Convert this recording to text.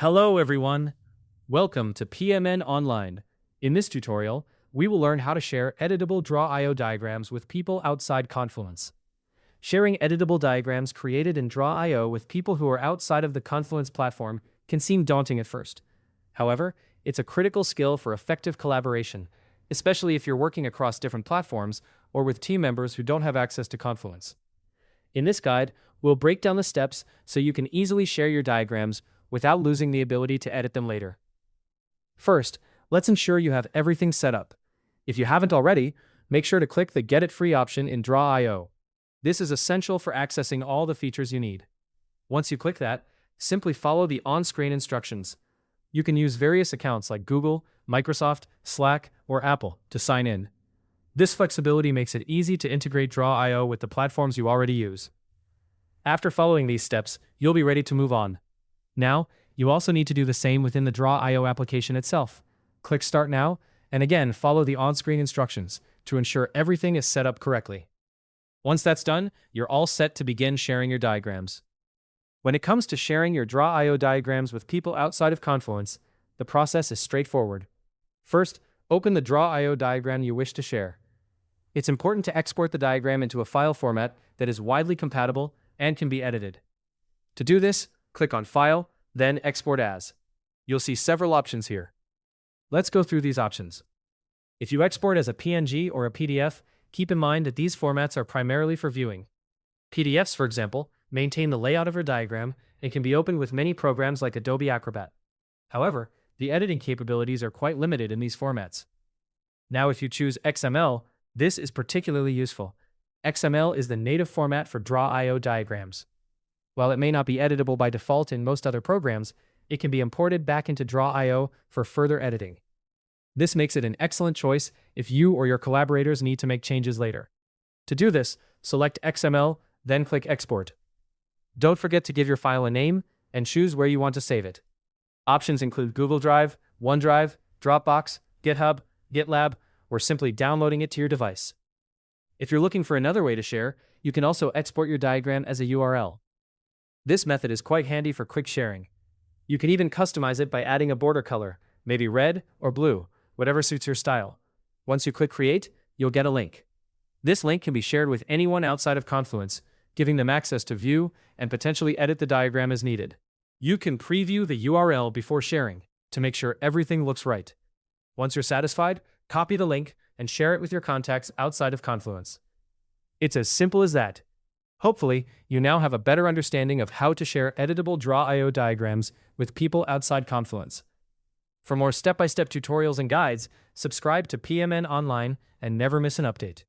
Hello everyone! Welcome to PMN Online. In this tutorial, we will learn how to share editable drawio diagrams with people outside Confluence. Sharing editable diagrams created in drawio with people who are outside of the Confluence platform can seem daunting at first. However, it's a critical skill for effective collaboration, especially if you're working across different platforms or with team members who don't have access to Confluence. In this guide, we'll break down the steps so you can easily share your diagrams without losing the ability to edit them later. First, let's ensure you have everything set up. If you haven't already, make sure to click the Get It Free option in drawio. This is essential for accessing all the features you need. Once you click that, simply follow the on-screen instructions. You can use various accounts like Google, Microsoft, Slack, or Apple to sign in. This flexibility makes it easy to integrate drawio with the platforms you already use. After following these steps, you'll be ready to move on. Now, you also need to do the same within the drawio application itself. Click Start Now, and again follow the on-screen instructions to ensure everything is set up correctly. Once that's done, you're all set to begin sharing your diagrams. When it comes to sharing your drawio diagrams with people outside of Confluence, the process is straightforward. First, open the drawio diagram you wish to share. It's important to export the diagram into a file format that is widely compatible and can be edited. To do this, click on File, then Export As. You'll see several options here. Let's go through these options. If you export as a PNG or a PDF, keep in mind that these formats are primarily for viewing. PDFs, for example, maintain the layout of your diagram and can be opened with many programs like Adobe Acrobat. However, the editing capabilities are quite limited in these formats. Now, if you choose XML, this is particularly useful. XML is the native format for drawio diagrams. While it may not be editable by default in most other programs, it can be imported back into drawio for further editing. This makes it an excellent choice if you or your collaborators need to make changes later. To do this, select XML, then click Export. Don't forget to give your file a name and choose where you want to save it. Options include Google Drive, OneDrive, Dropbox, GitHub, GitLab, or simply downloading it to your device. If you're looking for another way to share, you can also export your diagram as a URL. This method is quite handy for quick sharing. You can even customize it by adding a border color, maybe red or blue, whatever suits your style. Once you click Create, you'll get a link. This link can be shared with anyone outside of Confluence, giving them access to view and potentially edit the diagram as needed. You can preview the URL before sharing to make sure everything looks right. Once you're satisfied, copy the link and share it with your contacts outside of Confluence. It's as simple as that. Hopefully, you now have a better understanding of how to share editable drawio diagrams with people outside Confluence. For more step-by-step tutorials and guides, subscribe to PMN Online and never miss an update.